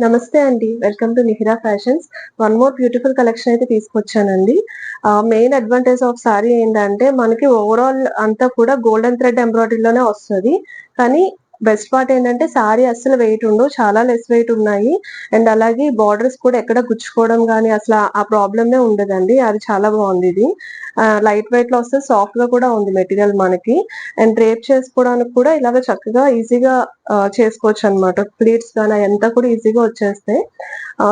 నమస్తే అండి. Welcome to Nihira fashions. One more beautiful collection అయితే తీసుకొచ్చానండి. మెయిన్ అడ్వాంటేజ్ ఆఫ్ సారీ ఏంటంటే మనకి ఓవరాల్ అంతా కూడా గోల్డెన్ థ్రెడ్ ఎంబ్రాయిడరీలోనే వస్తది. కానీ బెస్ట్ పార్ట్ ఏంటంటే సారీ అస్సలు వెయిట్ ఉండవు. చాలా లెస్ వెయిట్ ఉన్నాయి. అండ్ అలాగే బార్డర్స్ కూడా ఎక్కడ గుచ్చుకోవడం గాని అసల ఆ ప్రాబ్లమే ఉండదండి. అది చాలా బావుందిది. లైట్ వెయిట్‌లో వస్తది. సాఫ్ట్‌గా కూడా ఉంది మెటీరియల్ మనకి. అండ్ డ్రేప్ చేసుకోవడానికి కూడా ఇలాగ చక్కగా ఈజీగా చేసుకోవచ్చనమాట. ప్లీట్స్ గాని అయంతా కూడా ఈజీగా వచ్చేస్తాయి.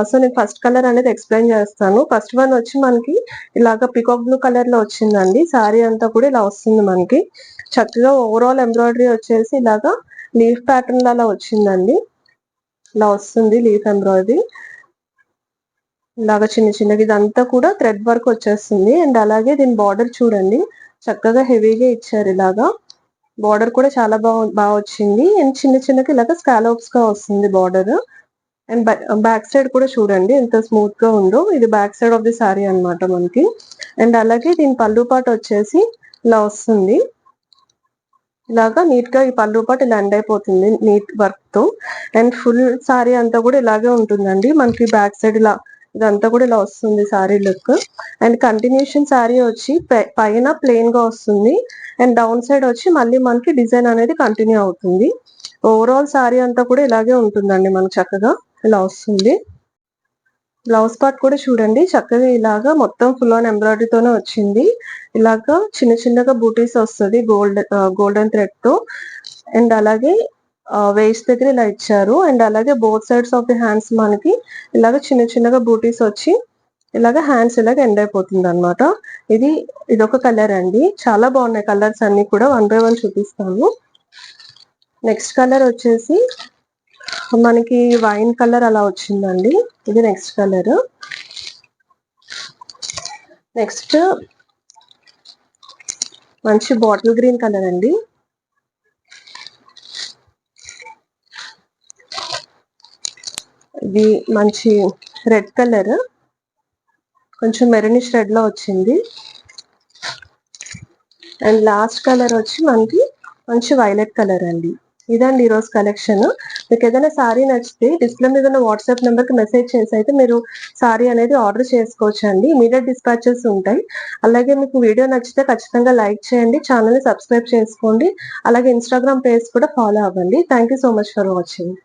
సో, నేను ఫస్ట్ కలర్ అనేది ఎక్స్‌ప్లెయిన్ చేస్తాను. ఫస్ట్ వన్ వచ్చి మనకి ఇలాగ పీకాక్ బ్లూ కలర్‌లో వచ్చిందండి. సారీ అంతా కూడా ఇలా వస్తుంది మనకి. చక్కగా ఓవరాల్ ఎంబ్రాయిడరీ వచ్చేసి ఇలాగా లీఫ్ ప్యాటర్న్ లాగా వచ్చిందండి. ఇలా వస్తుంది లీఫ్ ఎంబ్రాయిడరీ. ఇలాగ చిన్న చిన్నగా ఇదంతా కూడా థ్రెడ్ వర్క్ వచ్చేస్తుంది. అండ్ అలాగే దీని బార్డర్ చూడండి. చక్కగా హెవీగా ఇచ్చారు ఇలాగా. బార్డర్ కూడా చాలా వచ్చింది. అండ్ చిన్న చిన్నగా ఇలాగ స్కాలోప్స్‌గా వస్తుంది బార్డర్. అండ్ బ్యాక్ సైడ్ కూడా చూడండి ఎంత స్మూత్‌గా ఉందో. ఇది back side of the sorry అన్నమాట మనకి. అండ్ అలాగే దీని పల్లు పార్ట్ వచ్చేసి ఇలా వస్తుంది. ఇలాగా నీట్‌గా ఈ పల్లు పార్ట్ ఇలా ఎండ్ అయిపోతుంది నీట్ వర్క్‌తో. అండ్ ఫుల్ సారీ అంతా కూడా ఇలాగే ఉంటుందండి. మనకి బ్యాక్ సైడ్ ఇదంతా కూడా ఇలా వస్తుంది sorry look. And continuation sorry వచ్చి పైన ప్లెయిన్‌గా వస్తుంది. అండ్ డౌన్ సైడ్ వచ్చి మళ్ళీ మనకి డిజైన్ అనేది కంటిన్యూ అవుతుంది. ఓవరాల్ సారీ అంతా కూడా ఇలాగే ఉంటుందండి మనకు చక్కగా ఇలా వస్తుంది. బ్లౌజ్ పార్ట్ కూడా చూడండి చక్కగా ఇలాగా మొత్తం ఫుల్ ఆన్ ఎంబ్రాయిడరీతోనే వచ్చింది. ఇలాగా చిన్న చిన్నగా బూటీస్ వస్తది గోల్డెన్ థ్రెడ్‌తో. అండ్ అలాగే వేస్ట్ దగ్గర ఇలా ఇచ్చారు. అండ్ అలాగే both sides of the hands మనకి ఇలాగ చిన్న చిన్నగా బూటీస్ వచ్చి ఇలాగ హ్యాండ్స్ ఇలాగ ఎండ్ అయిపోతుందన్నమాట. ఇదొక కలర్ అండి. చాలా బాగున్నాయి కలర్స్ అన్ని కూడా వన్ బై వన్ చూపిస్తాను. నెక్స్ట్ కలర్ వచ్చేసి మనకి వైన్ కలర్ అలా వచ్చిందండి. ఇది నెక్స్ట్ కలర్. నెక్స్ట్ మంచి బాటిల్ గ్రీన్ కలర్ అండి. ఇది మంచి రెడ్ కలర్. కొంచెం మెరూనిష్ రెడ్ లో వచ్చింది. అండ్ లాస్ట్ కలర్ వచ్చి మనకి మంచి వైలెట్ కలర్ అండి. ఇదండి ఈరోజు కలెక్షన్. మీకు ఏదైనా సారీ నచ్చితే డిస్ప్లే మీద ఉన్న వాట్సాప్ నెంబర్కి మెసేజ్ చేసి అయితే మీరు సారీ అనేది ఆర్డర్ చేసుకోవచ్చు అండి. ఇమీడియట్ డిస్పాచెస్ ఉంటాయి. అలాగే మీకు వీడియో నచ్చితే ఖచ్చితంగా లైక్ చేయండి. ఛానల్ని సబ్స్క్రైబ్ చేసుకోండి. అలాగే ఇన్స్టాగ్రామ్ పేజ్ కూడా ఫాలో అవ్వండి. Thank you so much for watching.